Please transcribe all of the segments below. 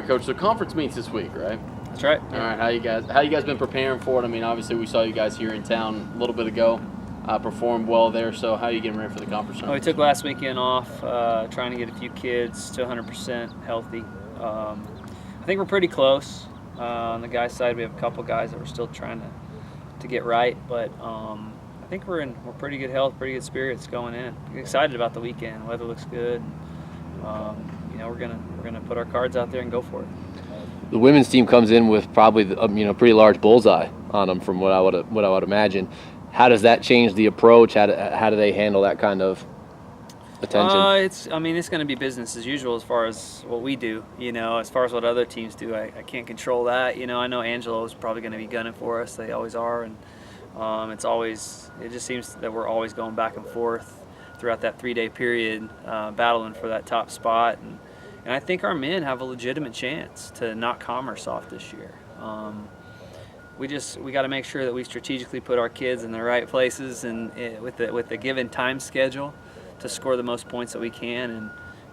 right, Coach. So conference meets this week, right? That's right. All right. How you guys been preparing for it? I mean, obviously we saw you guys here in town a little bit ago. Performed well there. So how are you getting ready for the conference? Well, we took last weekend off, trying to get a few kids to 100% healthy. I think we're pretty close. On the guys' side, we have a couple guys that we're still trying to get right, but I think we're pretty good health, pretty good spirits going in. Excited about the weekend. Weather looks good. We're gonna put our cards out there and go for it. The women's team comes in with probably pretty large bullseye on them, from what I would imagine. How does that change the approach? How do they handle that kind of attention? It's going to be business as usual as far as what we do. As far as what other teams do, I can't control that. I know Angelo's probably going to be gunning for us. They always are, and it just seems that we're always going back and forth throughout that 3-day period, battling for that top spot. And I think our men have a legitimate chance to knock Commerce off this year. We got to make sure that we strategically put our kids in the right places and with the given time schedule to score the most points that we can.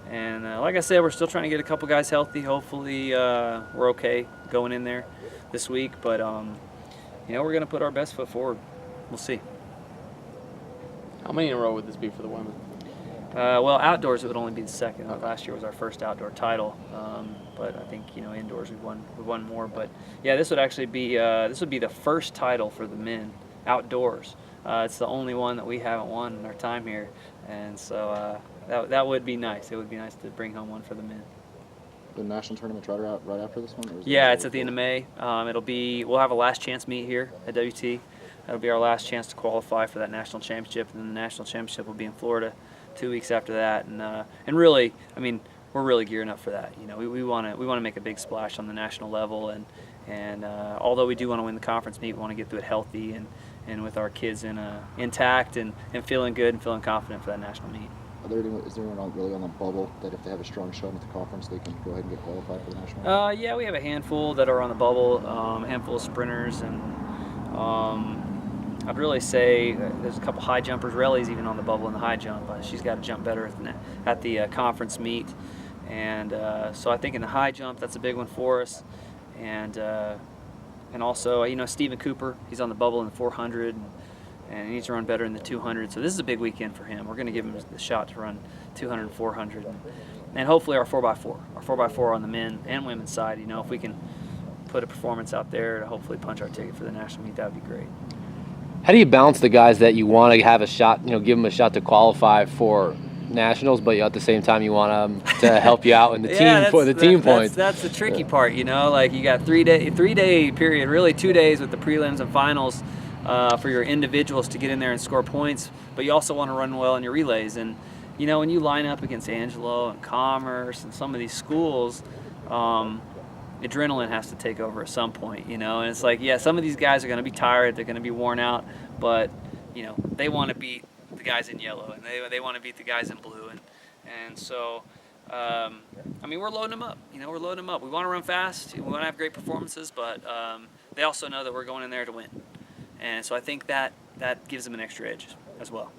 And like I said, we're still trying to get a couple guys healthy. Hopefully we're okay going in there this week. But we're going to put our best foot forward. We'll see. How many in a row would this be for the women? Well, outdoors it would only be the second. Okay. Last year was our first outdoor title, but I think indoors we won more. But yeah, this would actually be the first title for the men outdoors. It's the only one that we haven't won in our time here, and so that would be nice. It would be nice to bring home one for the men. The national tournament right after this one? Yeah, it's at the end of May. We'll have a last chance meet here at WT. That'll be our last chance to qualify for that national championship, and then the national championship will be in Florida 2 weeks after that. And really, we're really gearing up for that. We want to make a big splash on the national level, and although we do want to win the conference meet, we want to get through it healthy and with our kids intact and feeling good and feeling confident for that national meet. Is there anyone really on the bubble that if they have a strong showing at the conference, they can go ahead and get qualified for the national? Yeah, we have a handful that are on the bubble, a handful of sprinters, and I'd really say there's a couple high jumpers. Relly's even on the bubble in the high jump. She's got to jump better at the conference meet, and so I think in the high jump that's a big one for us, and also Stephen Cooper, he's on the bubble in the 400. And he needs to run better in the 200. So this is a big weekend for him. We're going to give him the shot to run 200 and 400. And hopefully our 4x4. Our 4x4 on the men and women's side, if we can put a performance out there to hopefully punch our ticket for the national meet, that would be great. How do you balance the guys that you want to have a shot, give them a shot to qualify for nationals, but at the same time you want them to help you out in the team points? That's the tricky part, Like you got 3-day period, really 2 days with the prelims and finals. For your individuals to get in there and score points, but you also want to run well in your relays. And when you line up against Angelo and Commerce and some of these schools, adrenaline has to take over at some point. And it's like, yeah, some of these guys are going to be tired, they're going to be worn out, but they want to beat the guys in yellow and they want to beat the guys in blue, and so we're loading them up. We're loading them up. We want to run fast, we want to have great performances, but they also know that we're going in there to win. And so I think that gives them an extra edge as well.